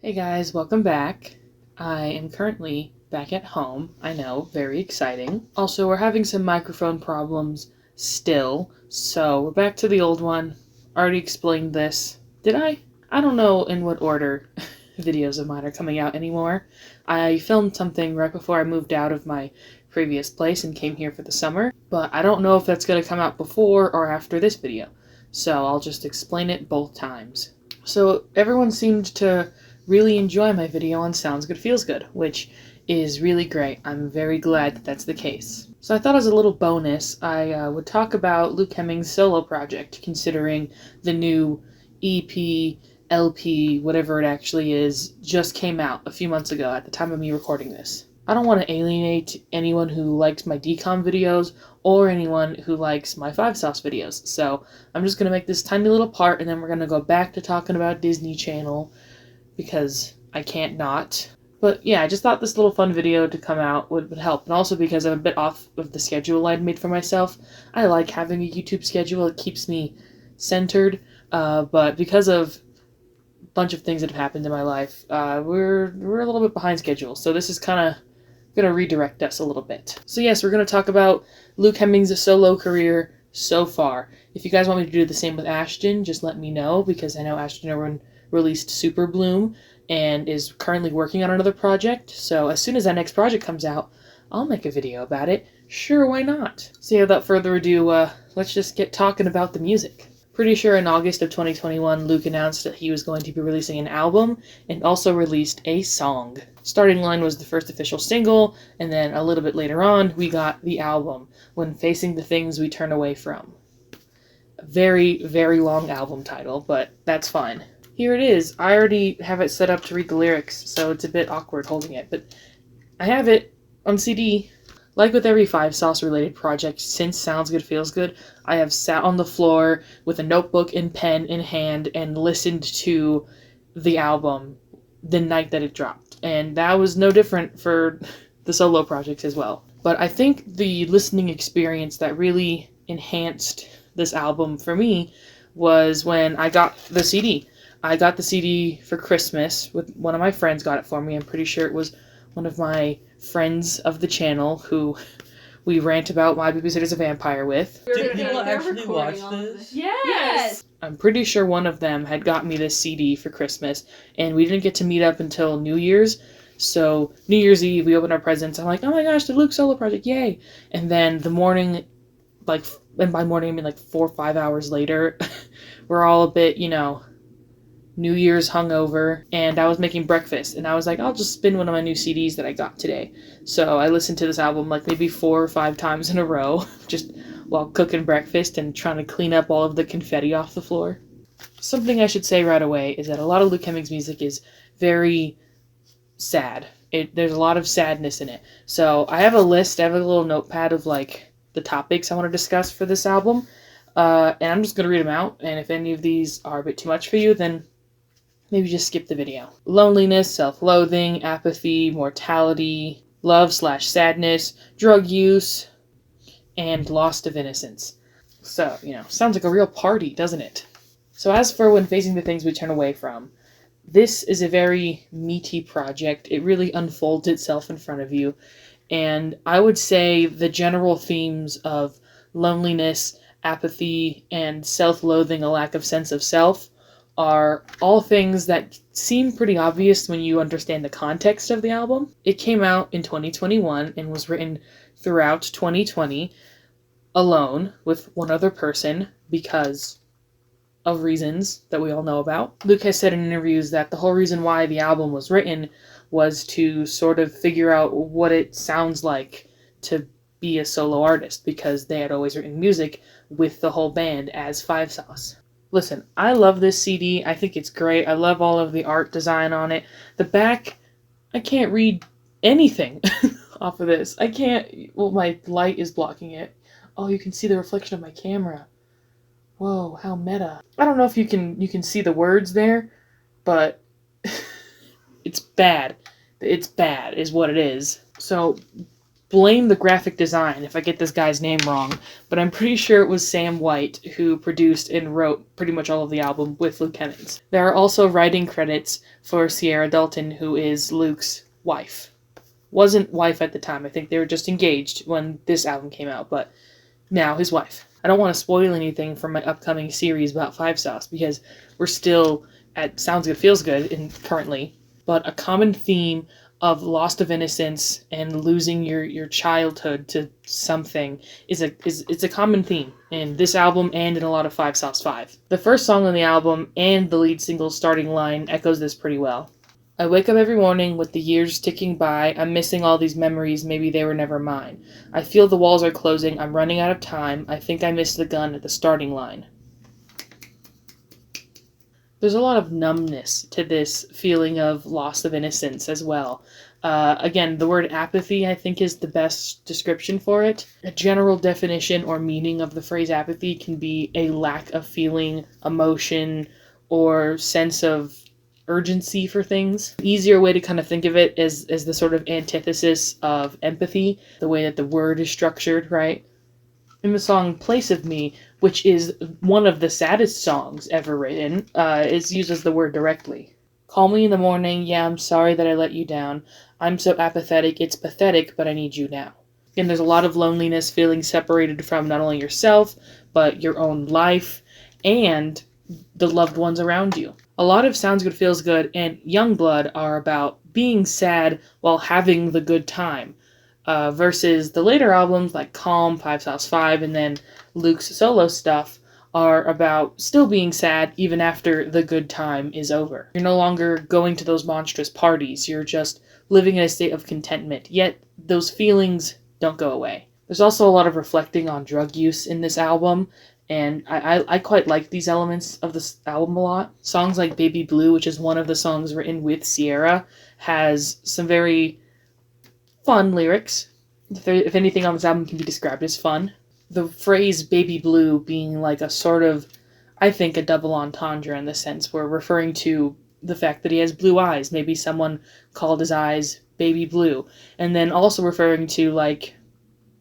Hey guys, welcome back. I am currently back at home. I know, very exciting. Also, we're having some microphone problems still, so we're back to the old one. Already explained this. Did I? I don't know in what order videos of mine are coming out anymore. I filmed something right before I moved out of my previous place and came here for the summer, but I don't know if that's going to come out before or after this video, so I'll just explain it both times. So everyone seemed to really enjoy my video on Sounds Good Feels Good, which is really great. I'm very glad that that's the case. So I thought as a little bonus, I would talk about Luke Hemming's solo project, considering the new EP, LP, whatever it actually is, just came out a few months ago at the time of me recording this. I don't want to alienate anyone who likes my decom videos or anyone who likes my 5-sauce videos, so I'm just going to make this tiny little part and then we're going to go back to talking about Disney Channel because I can't not. But yeah, I just thought this little fun video to come out would help, and also because I'm a bit off of the schedule I'd made for myself. I like having a YouTube schedule, it keeps me centered, but because of a bunch of things that have happened in my life, we're a little bit behind schedule, so this is kind of going to redirect us a little bit. So yes, we're going to talk about Luke Hemming's solo career so far. If you guys want me to do the same with Ashton, just let me know, because I know Ashton Irwin released Super Bloom and is currently working on another project, so as soon as that next project comes out, I'll make a video about it. Sure, why not? So yeah, without further ado, let's just get talking about the music. Pretty sure in August of 2021, Luke announced that he was going to be releasing an album and also released a song. Starting Line was the first official single, and then a little bit later on, we got the album, When Facing the Things We Turn Away From. A very, very long album title, but that's fine. Here it is. I already have it set up to read the lyrics, so it's a bit awkward holding it, but I have it on CD. Like with every 5-sauce related project since Sounds Good Feels Good, I have sat on the floor with a notebook and pen in hand and listened to the album the night that it dropped. And that was no different for the solo projects as well. But I think the listening experience that really enhanced this album for me was when I got the CD. I got the CD for Christmas. With one of my friends got it for me. I'm pretty sure it was one of my friends of the channel who we rant about My Babysitter's a Vampire with. Did people actually watch this? Yes! I'm pretty sure one of them had got me this CD for Christmas, and we didn't get to meet up until New Year's. So New Year's Eve, we opened our presents. I'm like, oh my gosh, the Luke solo project, yay! And then the morning, and by morning I mean 4 or 5 hours later, we're all a bit, New Year's hungover, and I was making breakfast, and I was like, I'll just spin one of my new CDs that I got today. So I listened to this album maybe 4 or 5 times in a row, just while cooking breakfast and trying to clean up all of the confetti off the floor. Something I should say right away is that a lot of Luke Hemming's music is very sad. There's a lot of sadness in it. So I have a list, I have a little notepad of the topics I want to discuss for this album, and I'm just going to read them out, and if any of these are a bit too much for you, then maybe just skip the video. Loneliness, self-loathing, apathy, mortality, love/sadness, drug use, and loss of innocence. So, sounds like a real party, doesn't it? So as for When Facing the Things We Turn Away From, this is a very meaty project. It really unfolds itself in front of you. And I would say the general themes of loneliness, apathy, and self-loathing, a lack of sense of self, are all things that seem pretty obvious when you understand the context of the album. It came out in 2021 and was written throughout 2020 alone with one other person because of reasons that we all know about. Luke has said in interviews that the whole reason why the album was written was to sort of figure out what it sounds like to be a solo artist, because they had always written music with the whole band as 5-sauce. Listen, I love this CD. I think it's great. I love all of the art design on it. The back, I can't read anything off of this. I can't, my light is blocking it. Oh, you can see the reflection of my camera. Whoa, how meta. I don't know if you can see the words there, but it's bad. It's bad is what it is. So blame the graphic design if I get this guy's name wrong, but I'm pretty sure it was Sam White who produced and wrote pretty much all of the album with Luke Hemmings. There are also writing credits for Sierra Dalton, who is Luke's wife. Wasn't wife at the time. I think they were just engaged when this album came out, but now his wife. I don't want to spoil anything from my upcoming series about Five Sauce because we're still at Sounds Good Feels Good currently, but a common theme of loss of innocence and losing your childhood to something is a common theme in this album and in a lot of Five Sauce 5. The first song on the album and the lead single's starting line echoes this pretty well. I wake up every morning with the years ticking by. I'm missing all these memories, maybe they were never mine. I feel the walls are closing, I'm running out of time. I think I missed the gun at the starting line. There's a lot of numbness to this feeling of loss of innocence as well. Again, the word apathy, I think, is the best description for it. A general definition or meaning of the phrase apathy can be a lack of feeling, emotion, or sense of urgency for things. An easier way to kind of think of it is the sort of antithesis of empathy, the way that the word is structured, right? In the song Place of Me, which is one of the saddest songs ever written, it uses the word directly. Call me in the morning, yeah, I'm sorry that I let you down. I'm so apathetic, it's pathetic, but I need you now. Again, there's a lot of loneliness, feeling separated from not only yourself, but your own life, and the loved ones around you. A lot of Sounds Good Feels Good and Youngblood are about being sad while having the good time. Versus the later albums like Calm, Five Sauce 5, and then Luke's solo stuff are about still being sad even after the good time is over. You're no longer going to those monstrous parties, you're just living in a state of contentment, yet those feelings don't go away. There's also a lot of reflecting on drug use in this album, and I quite like these elements of this album a lot. Songs like Baby Blue, which is one of the songs written with Sierra, has some very fun lyrics. If anything on this album can be described as fun. The phrase baby blue being like a sort of, I think, a double entendre in the sense we're referring to the fact that he has blue eyes. Maybe someone called his eyes baby blue. And then also referring to like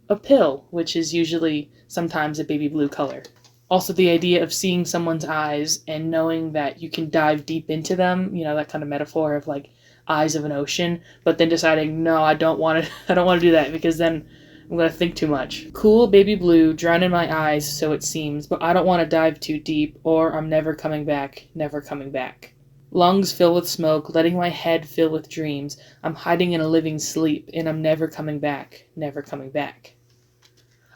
a pill, which is usually sometimes a baby blue color. Also the idea of seeing someone's eyes and knowing that you can dive deep into them, you know, that kind of metaphor of like eyes of an ocean, but then deciding, no, I don't want to do that because then I'm going to think too much. Cool baby blue, drown in my eyes, so it seems, but I don't want to dive too deep, or I'm never coming back, never coming back. Lungs fill with smoke, letting my head fill with dreams. I'm hiding in a living sleep, and I'm never coming back, never coming back.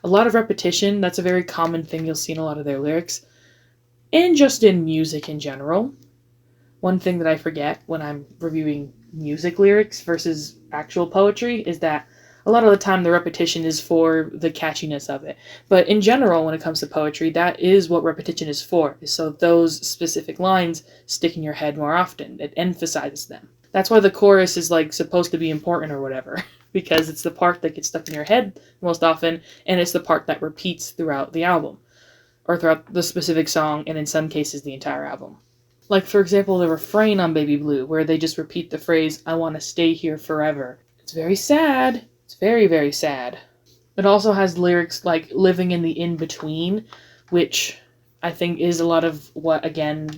A lot of repetition, that's a very common thing you'll see in a lot of their lyrics, and just in music in general. One thing that I forget when I'm reviewing music lyrics versus actual poetry is that a lot of the time the repetition is for the catchiness of it. But in general, when it comes to poetry, that is what repetition is for, so those specific lines stick in your head more often. It emphasizes them. That's why the chorus is like supposed to be important or whatever, because it's the part that gets stuck in your head most often, and it's the part that repeats throughout the album, or throughout the specific song, and in some cases the entire album. Like, for example, the refrain on Baby Blue, where they just repeat the phrase, I want to stay here forever. It's very sad. It's very, very sad. It also has lyrics like living in the in-between, which I think is a lot of what, again,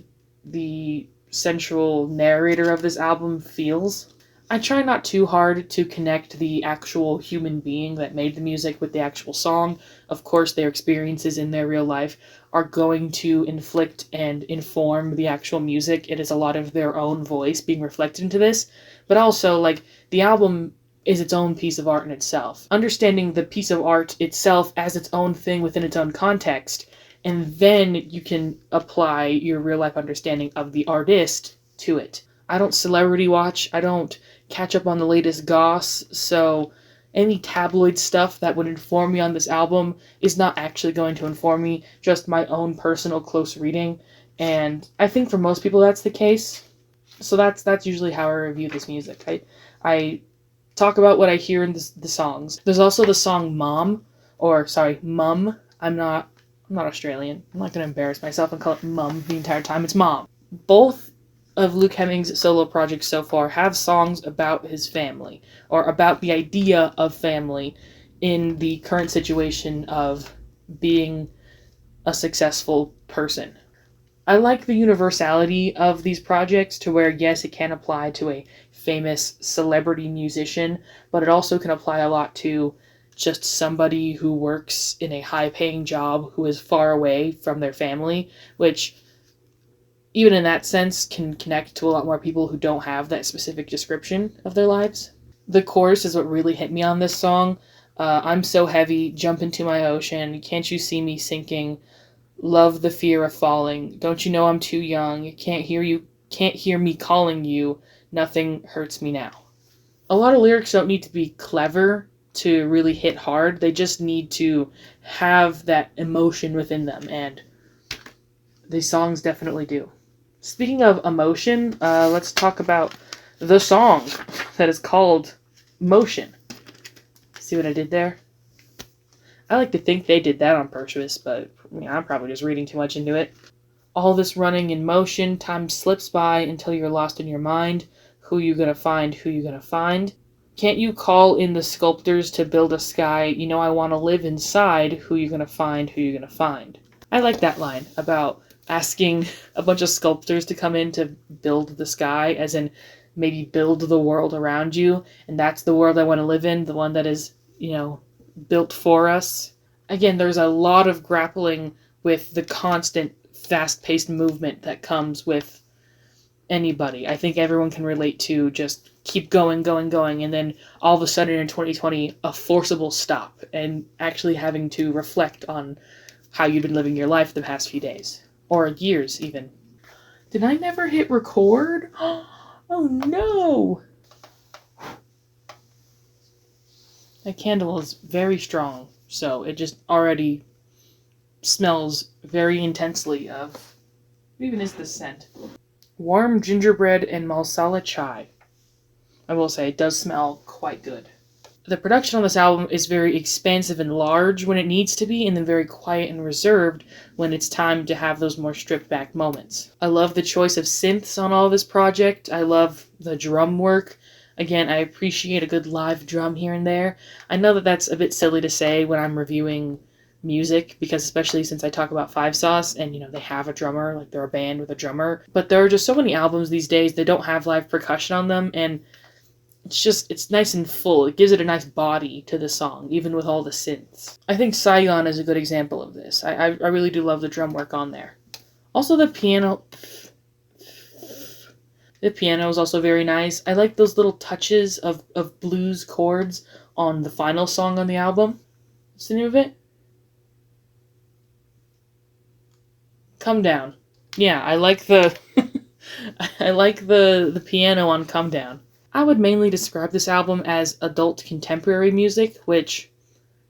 the central narrator of this album feels. I try not too hard to connect the actual human being that made the music with the actual song. Of course, their experiences in their real life are going to inflict and inform the actual music. It is a lot of their own voice being reflected into this. But also, like, the album is its own piece of art in itself. Understanding the piece of art itself as its own thing within its own context, and then you can apply your real-life understanding of the artist to it. I don't celebrity watch, I don't catch up on the latest goss, so any tabloid stuff that would inform me on this album is not actually going to inform me, just my own personal close reading, and I think for most people that's the case. So that's usually how I review this music. I talk about what I hear in the songs. There's also the song Mum. I'm not Australian. I'm not going to embarrass myself and call it Mum the entire time. It's Mom. Both of Luke Hemmings' solo projects so far have songs about his family, or about the idea of family, in the current situation of being a successful person. I like the universality of these projects to where, yes, it can apply to a famous celebrity musician, but it also can apply a lot to just somebody who works in a high paying job who is far away from their family, which, even in that sense, can connect to a lot more people who don't have that specific description of their lives. The chorus is what really hit me on this song. I'm so heavy, jump into my ocean, can't you see me sinking? Love the fear of falling. Don't you know I'm too young? Can't hear me calling you. Nothing hurts me now. A lot of lyrics don't need to be clever to really hit hard. They just need to have that emotion within them, and these songs definitely do. Speaking of emotion, let's talk about the song that is called Motion. See what I did there? I like to think they did that on purpose, but I'm probably just reading too much into it. All this running in motion, time slips by until you're lost in your mind. Who you gonna find? Who you gonna find? Can't you call in the sculptors to build a sky? You know I want to live inside. Who you gonna find? Who you gonna find? I like that line about asking a bunch of sculptors to come in to build the sky, as in maybe build the world around you, and that's the world I want to live in, the one that is, built for us. Again, there's a lot of grappling with the constant fast-paced movement that comes with anybody. I think everyone can relate to just keep going, going, going, and then all of a sudden in 2020, a forcible stop, and actually having to reflect on how you've been living your life the past few days, or years even. Did I never hit record? Oh no! That candle is very strong, so it just already smells very intensely of... What even is this scent? Warm gingerbread and Malsala chai. I will say, it does smell quite good. The production on this album is very expansive and large when it needs to be, and then very quiet and reserved when it's time to have those more stripped back moments. I love the choice of synths on all this project. I love the drum work. Again, I appreciate a good live drum here and there. I know that that's a bit silly to say when I'm reviewing music, because especially since I talk about Five Sauce and, they have a drummer, like they're a band with a drummer. But there are just so many albums these days that don't have live percussion on them, and it's nice and full. It gives it a nice body to the song, even with all the synths. I think Saigon is a good example of this. I really do love the drum work on there. Also, the piano is also very nice. I like those little touches of blues chords on the final song on the album. What's the name of it? Come Down. Yeah, I like the I like the piano on Come Down. I would mainly describe this album as adult contemporary music, which,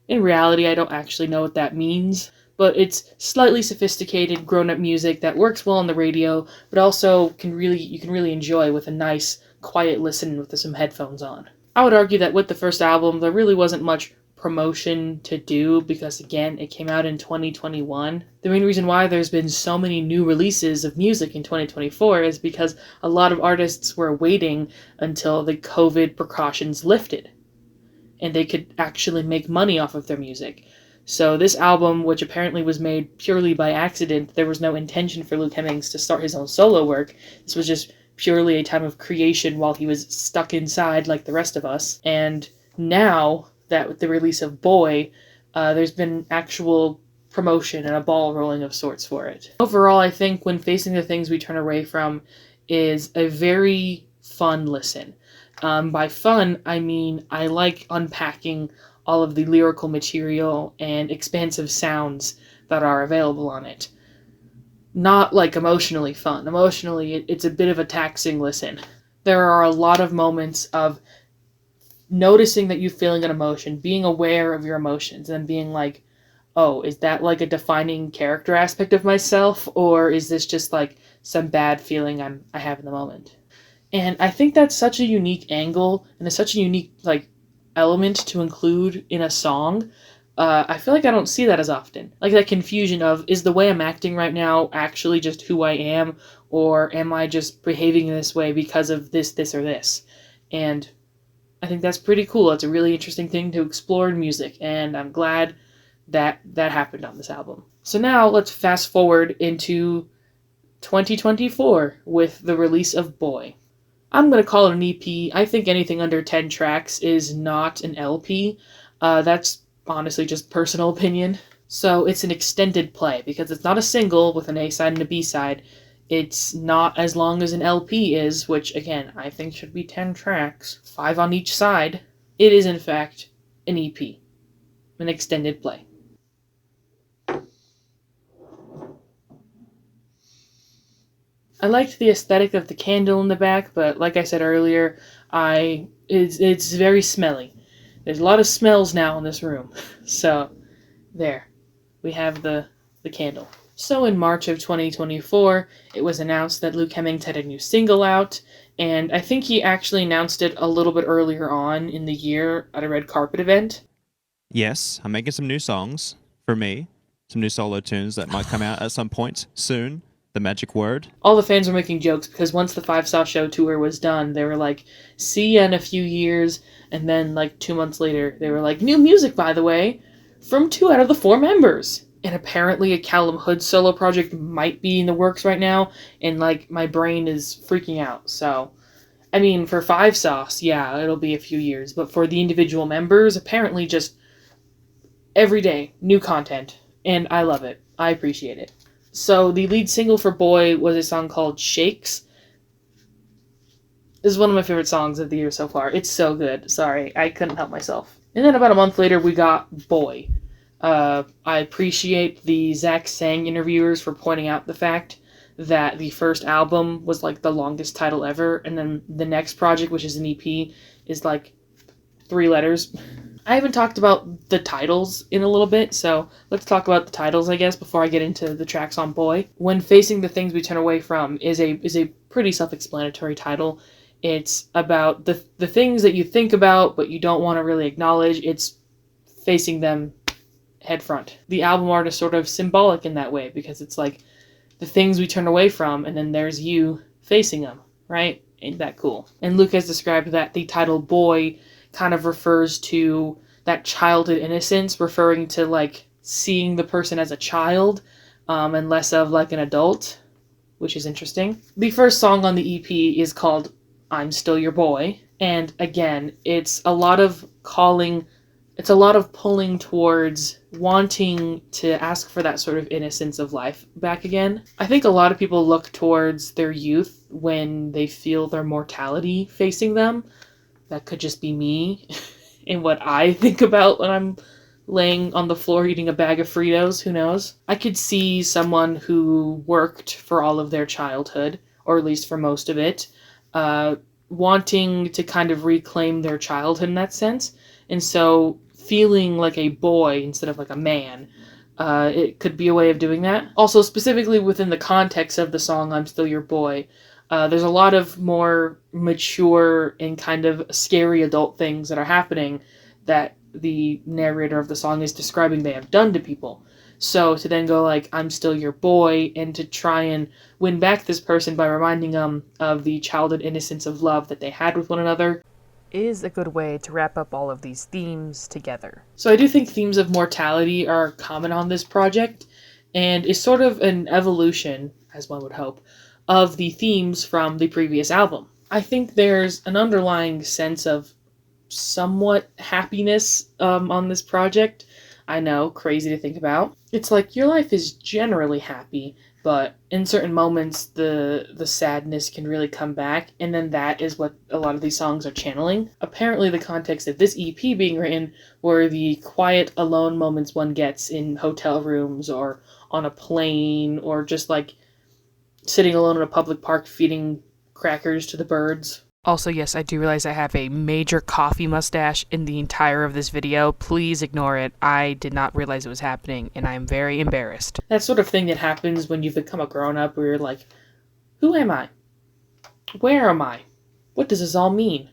in reality, I don't actually know what that means, but it's slightly sophisticated, grown-up music that works well on the radio, but also you can really enjoy with a nice, quiet listen with some headphones on. I would argue that with the first album, there really wasn't much promotion to do because, again, it came out in 2021. The main reason why there's been so many new releases of music in 2024 is because a lot of artists were waiting until the COVID precautions lifted and they could actually make money off of their music. So this album, which apparently was made purely by accident, there was no intention for Luke Hemmings to start his own solo work. This was just purely a time of creation while he was stuck inside like the rest of us. And now that with the release of Boy, there's been actual promotion and a ball rolling of sorts for it. Overall, I think When Facing the Things We Turn Away From is a very fun listen. By fun, I mean I like unpacking all of the lyrical material and expansive sounds that are available on it. Not like emotionally fun. Emotionally, it's a bit of a taxing listen. There are a lot of moments of noticing that you're feeling an emotion, being aware of your emotions, and being like, oh, is that like a defining character aspect of myself, or is this just like some bad feeling I have in the moment? And I think that's such a unique angle, and it's such a unique element to include in a song. I feel like I don't see that as often. Like that confusion of, is the way I'm acting right now actually just who I am, or am I just behaving in this way because of this, or this? And I think that's pretty cool. It's a really interesting thing to explore in music, and I'm glad that that happened on this album. So now let's fast forward into 2024 with the release of Boy. I'm going to call it an EP. I think anything under 10 tracks is not an LP. That's honestly just personal opinion. So it's an extended play because it's not a single with an A side and a B side. It's not as long as an LP is, which again, I think should be 10 tracks, 5 on each side. It is in fact an EP, an extended play. I liked the aesthetic of the candle in the back, but like I said earlier, it's very smelly. There's a lot of smells now in this room. So there, we have the candle. So in March of 2024, it was announced that Luke Hemmings had a new single out, and I think he actually announced it a little bit earlier on in the year at a red carpet event. Yes, I'm making some new songs for me, some new solo tunes that might come out at some point soon. The magic word. All the fans were making jokes because once the 5 Saw Show tour was done, they were like, see ya in a few years, and then like 2 months later, they were like, new music, by the way, from 2 out of the 4 members. And apparently a Callum Hood solo project might be in the works right now, and like my brain is freaking out. So, I mean, for 5 Sauce, yeah, it'll be a few years, but for the individual members, apparently just every day, new content, and I love it. I appreciate it. So the lead single for Boy was a song called Shakes. This is one of my favorite songs of the year so far. It's so good. Sorry, I couldn't help myself. And then about a month later, we got Boy. I appreciate the Zach Sang interviewers for pointing out the fact that the first album was like the longest title ever, and then the next project, which is an EP, is like 3 letters. I haven't talked about the titles in a little bit, so let's talk about the titles, I guess, before I get into the tracks on Boy. When Facing the Things We Turn Away From is a pretty self-explanatory title. It's about the things that you think about but you don't want to really acknowledge. It's facing them head front. The album art is sort of symbolic in that way because it's like the things we turn away from and then there's you facing them, right? Ain't that cool? And Luke has described that the title Boy kind of refers to that childhood innocence, referring to like seeing the person as a child and less of like an adult, which is interesting. The first song on the EP is called I'm Still Your Boy, and again, it's a lot of pulling towards wanting to ask for that sort of innocence of life back again. I think a lot of people look towards their youth when they feel their mortality facing them. That could just be me and what I think about when I'm laying on the floor eating a bag of Fritos, who knows? I could see someone who worked for all of their childhood, or at least for most of it, wanting to kind of reclaim their childhood in that sense. And so feeling like a boy instead of like a man, it could be a way of doing that. Also, specifically within the context of the song I'm Still Your Boy, there's a lot of more mature and kind of scary adult things that are happening that the narrator of the song is describing they have done to people. So to then go like, I'm still your boy, and to try and win back this person by reminding them of the childhood innocence of love that they had with one another is a good way to wrap up all of these themes together. So I do think themes of mortality are common on this project, and is sort of an evolution, as one would hope, of the themes from the previous album. I think there's an underlying sense of somewhat happiness on this project. I know, crazy to think about. It's like your life is generally happy, but in certain moments the sadness can really come back, and then that is what a lot of these songs are channeling. Apparently the context of this EP being written were the quiet, alone moments one gets in hotel rooms or on a plane or just like sitting alone in a public park feeding crackers to the birds. Also, yes, I do realize I have a major coffee mustache in the entire of this video. Please ignore it. I did not realize it was happening, and I'm very embarrassed. That sort of thing that happens when you've become a grown-up, where you're like, who am I? Where am I? What does this all mean?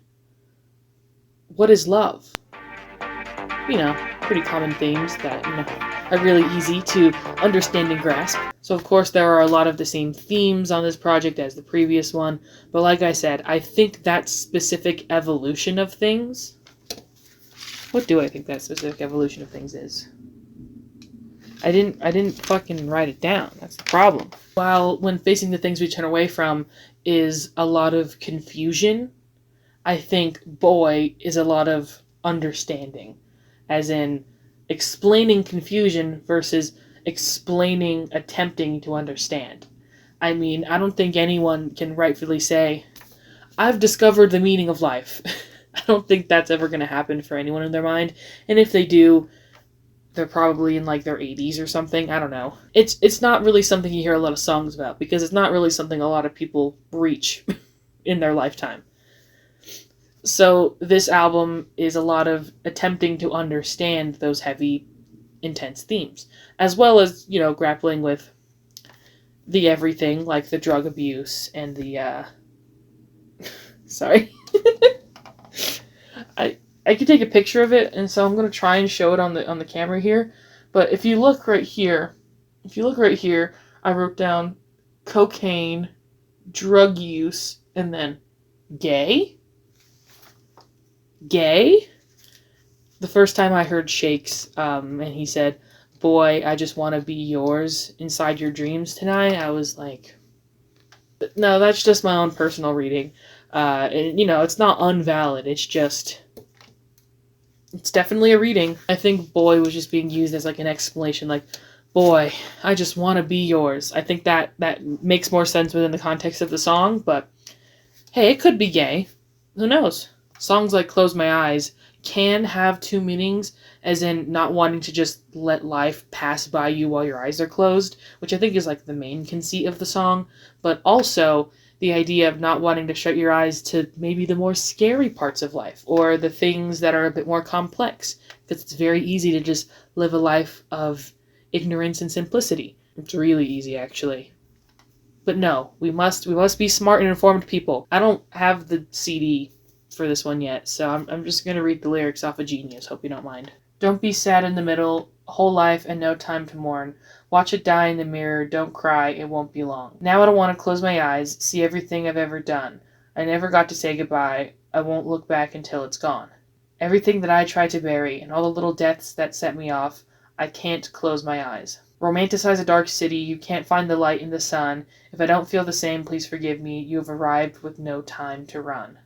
What is love? You know, pretty common themes that, are really easy to understand and grasp. So of course there are a lot of the same themes on this project as the previous one, but like I said, I think that specific evolution of things... What do I think that specific evolution of things is? I didn't fucking write it down. That's the problem. While when facing the things we turn away from is a lot of confusion, I think boy is a lot of understanding. As in explaining confusion versus explaining attempting to understand. I mean, I don't think anyone can rightfully say, I've discovered the meaning of life. I don't think that's ever going to happen for anyone in their mind. And if they do, they're probably in like their 80s or something. I don't know. It's not really something you hear a lot of songs about because it's not really something a lot of people reach in their lifetime. So this album is a lot of attempting to understand those heavy, intense themes, as well as, you know, grappling with the everything, like the drug abuse and the, sorry. I could take a picture of it, and so I'm going to try and show it on the camera here, but if you look right here, I wrote down cocaine, drug use, and then gay? Gay? The first time I heard Shakes, and he said, boy, I just want to be yours inside your dreams tonight, I was like, no, that's just my own personal reading. And, you know, it's not invalid, it's definitely a reading. I think boy was just being used as like an explanation, like, boy, I just want to be yours. I think that makes more sense within the context of the song, but hey, it could be gay. Who knows? Songs like Close My Eyes can have two meanings, as in not wanting to just let life pass by you while your eyes are closed, which I think is like the main conceit of the song, but also the idea of not wanting to shut your eyes to maybe the more scary parts of life, or the things that are a bit more complex, because it's very easy to just live a life of ignorance and simplicity. It's really easy, actually. But no, we must be smart and informed people. I don't have the CD for this one yet, so I'm just going to read the lyrics off of Genius, hope you don't mind. Don't be sad in the middle, whole life and no time to mourn. Watch it die in the mirror, don't cry, it won't be long. Now I don't want to close my eyes, see everything I've ever done. I never got to say goodbye, I won't look back until it's gone. Everything that I tried to bury, and all the little deaths that set me off, I can't close my eyes. Romanticize a dark city, you can't find the light in the sun. If I don't feel the same, please forgive me, you have arrived with no time to run.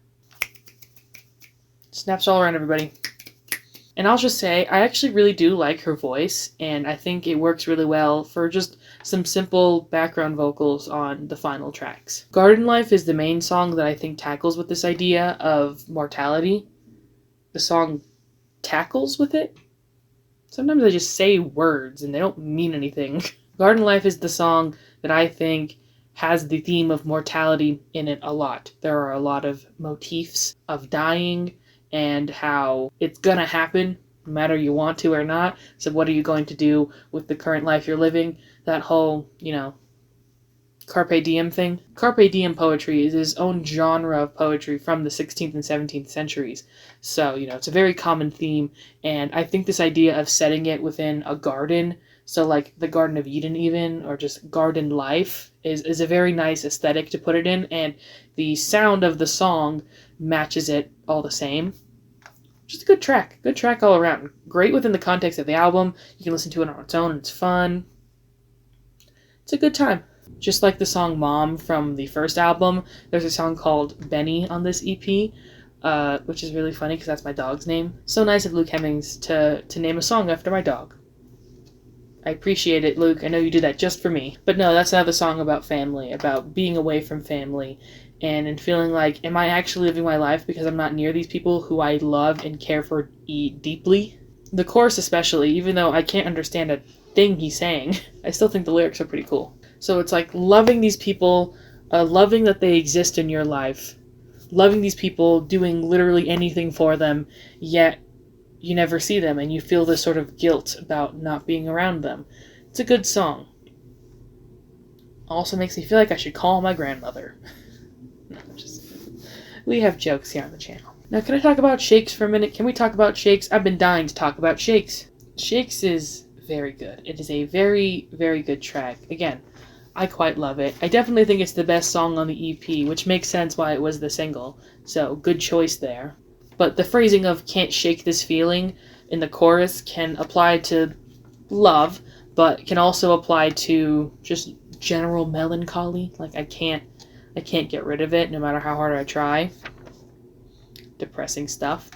Snaps all around, everybody. And I'll just say, I actually really do like her voice, and I think it works really well for just some simple background vocals on the final tracks. Garden Life is the main song that I think tackles with this idea of mortality. The song tackles with it. Sometimes I just say words and they don't mean anything. Garden Life is the song that I think has the theme of mortality in it a lot. There are a lot of motifs of dying, and how it's gonna happen no matter you want to or not. So what are you going to do with the current life you're living? That whole, you know, carpe diem thing. Carpe diem poetry is its own genre of poetry from the 16th and 17th centuries. So, you know, it's a very common theme, and I think this idea of setting it within a garden, so like the Garden of Eden even, or just garden life, is a very nice aesthetic to put it in, and the sound of the song matches it all the same. Just a good track all around. Great within the context of the album. You can listen to it on its own, it's fun. It's a good time. Just like the song Mom from the first album, there's a song called Benny on this EP, which is really funny because that's my dog's name. So nice of Luke Hemmings to name a song after my dog. I appreciate it, Luke. I know you do that just for me. But no, that's another song about family, about being away from family, and feeling like, am I actually living my life because I'm not near these people who I love and care for deeply? The chorus especially, even though I can't understand a thing he's saying, I still think the lyrics are pretty cool. So it's like loving these people, loving that they exist in your life, loving these people, doing literally anything for them, yet you never see them and you feel this sort of guilt about not being around them. It's a good song. Also makes me feel like I should call my grandmother. No, we have jokes here on the channel. Now, can I talk about Shakes for a minute? Can we talk about Shakes? I've been dying to talk about Shakes. Shakes is very good. It is a very, very good track. Again, I quite love it. I definitely think it's the best song on the EP, which makes sense why it was the single. So, good choice there. But the phrasing of "can't shake this feeling" in the chorus can apply to love, but can also apply to just general melancholy. Like I can't get rid of it no matter how hard I try. Depressing stuff.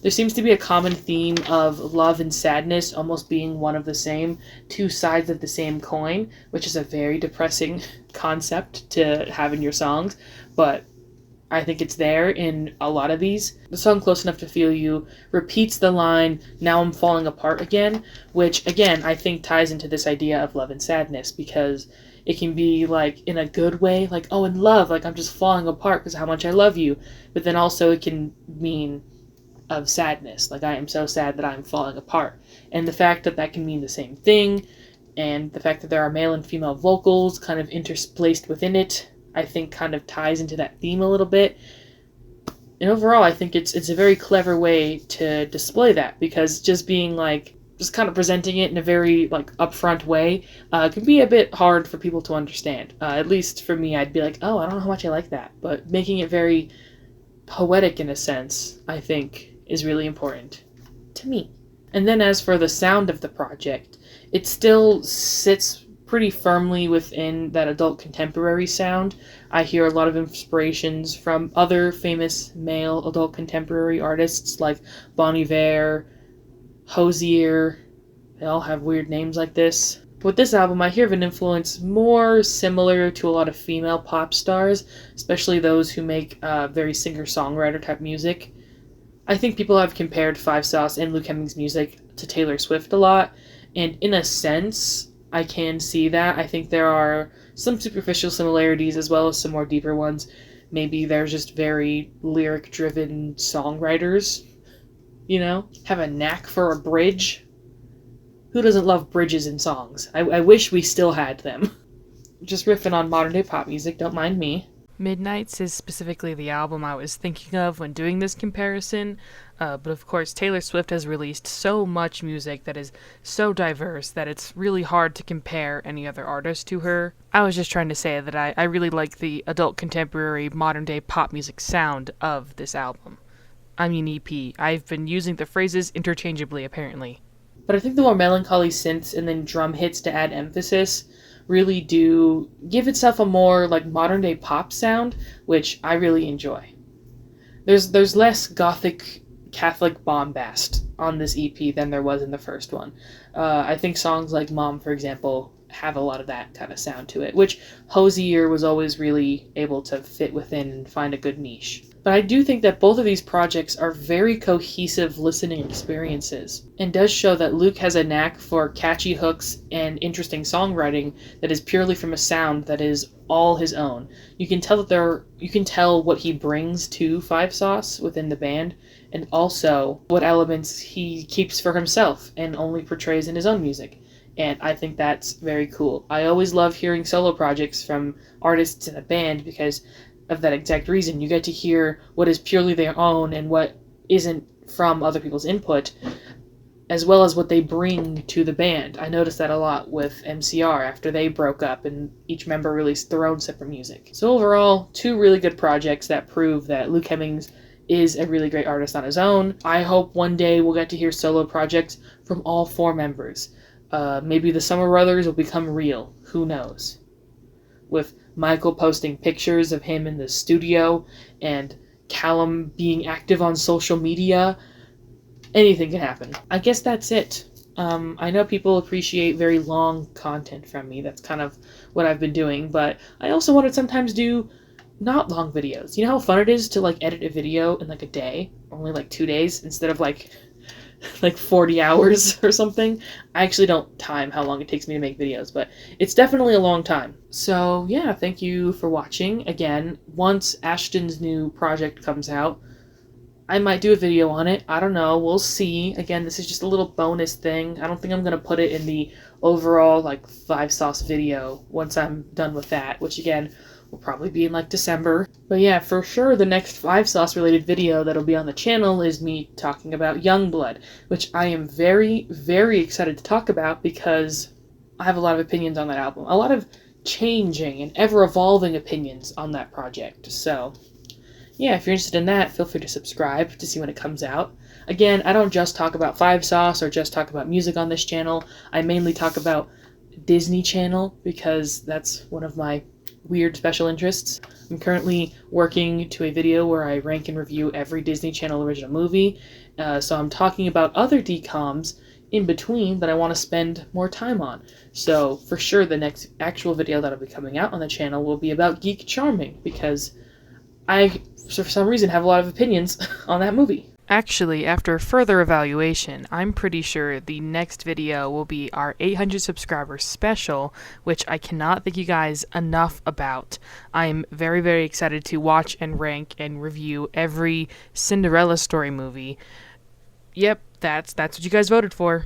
There seems to be a common theme of love and sadness almost being one of the same, two sides of the same coin, which is a very depressing concept to have in your songs, but I think it's there in a lot of these. The song Close Enough to Feel You repeats the line, "Now I'm falling apart again," which again I think ties into this idea of love and sadness, because it can be like in a good way, like, oh, in love, like I'm just falling apart because of how much I love you, but then also it can mean of sadness, like I am so sad that I'm falling apart. And the fact that that can mean the same thing, and the fact that there are male and female vocals kind of interspaced within it, I think kind of ties into that theme a little bit. And overall, I think it's a very clever way to display that, because just being like, just kind of presenting it in a very like upfront way can be a bit hard for people to understand. At least for me, I'd be like, oh, I don't know how much I like that. But making it very poetic in a sense, I think, is really important to me. And then as for the sound of the project, it still sits pretty firmly within that adult contemporary sound. I hear a lot of inspirations from other famous male adult contemporary artists like Bon Iver, Hozier. They all have weird names like this. With this album, I hear of an influence more similar to a lot of female pop stars, especially those who make very singer-songwriter type music. I think people have compared Five Sauce and Luke Hemmings' music to Taylor Swift a lot, and in a sense, I can see that. I think there are some superficial similarities as well as some more deeper ones. Maybe they're just very lyric-driven songwriters, you know? Have a knack for a bridge. Who doesn't love bridges in songs? I wish we still had them. Just riffing on modern-day pop music, don't mind me. Midnights is specifically the album I was thinking of when doing this comparison, but of course Taylor Swift has released so much music that is so diverse that it's really hard to compare any other artist to her. I was just trying to say that I really like the adult contemporary modern day pop music sound of this album. I mean EP. I've been using the phrases interchangeably apparently. But I think the more melancholy synths and then drum hits to add emphasis really do give itself a more like modern day pop sound, which I really enjoy. There's less gothic Catholic bombast on this EP than there was in the first one. I think songs like Mom, for example, have a lot of that kind of sound to it, which Hozier was always really able to fit within and find a good niche. But I do think that both of these projects are very cohesive listening experiences, and does show that Luke has a knack for catchy hooks and interesting songwriting that is purely from a sound that is all his own. You can tell what he brings to Five Sauce within the band, and also what elements he keeps for himself and only portrays in his own music. And I think that's very cool. I always love hearing solo projects from artists in a band because of that exact reason. You get to hear what is purely their own and what isn't from other people's input, as well as what they bring to the band. I noticed that a lot with MCR after they broke up and each member released their own separate music. So overall, two really good projects that prove that Luke Hemmings is a really great artist on his own. I hope one day we'll get to hear solo projects from all four members. Maybe the Summer Brothers will become real. Who knows? With Michael posting pictures of him in the studio and Callum being active on social media, anything can happen. I guess that's it. I know people appreciate very long content from me. That's kind of what I've been doing, but I also want to sometimes do not long videos. You know how fun it is to like edit a video in like a day, only like 2 days, instead of like 40 hours or something. I actually don't time how long it takes me to make videos, but it's definitely a long time. So yeah, thank you for watching. Again, once Ashton's new project comes out, I might do a video on it. I don't know. We'll see. Again, this is just a little bonus thing. I don't think I'm going to put it in the overall like Five Sauce video once I'm done with that, which again will probably be in like December. But yeah, for sure the next 5 Sauce related video that'll be on the channel is me talking about Youngblood, which I am very, very excited to talk about because I have a lot of opinions on that album. A lot of changing and ever-evolving opinions on that project. So yeah, if you're interested in that, feel free to subscribe to see when it comes out. Again, I don't just talk about 5 Sauce or just talk about music on this channel. I mainly talk about Disney Channel because that's one of my weird special interests. I'm currently working to a video where I rank and review every Disney Channel original movie, so I'm talking about other DCOMs in between that I want to spend more time on. So for sure the next actual video that'll be coming out on the channel will be about Geek Charming because I, for some reason, have a lot of opinions on that movie. Actually, after further evaluation, I'm pretty sure the next video will be our 800 subscriber special, which I cannot thank you guys enough about. I'm very, very excited to watch and rank and review every Cinderella story movie. Yep, that's what you guys voted for.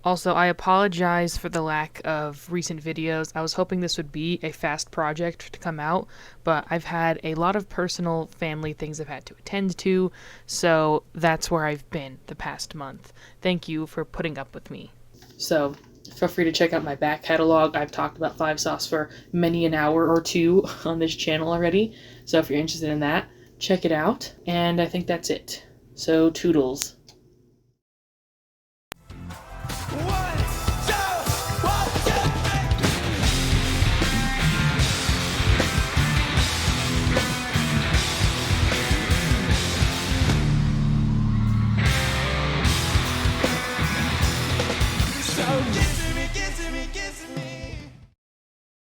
Also, I apologize for the lack of recent videos. I was hoping this would be a fast project to come out, but I've had a lot of personal family things I've had to attend to, so that's where I've been the past month. Thank you for putting up with me. So, feel free to check out my back catalog. I've talked about 5 Sauce for many an hour or two on this channel already, so if you're interested in that, check it out. And I think that's it. So, toodles.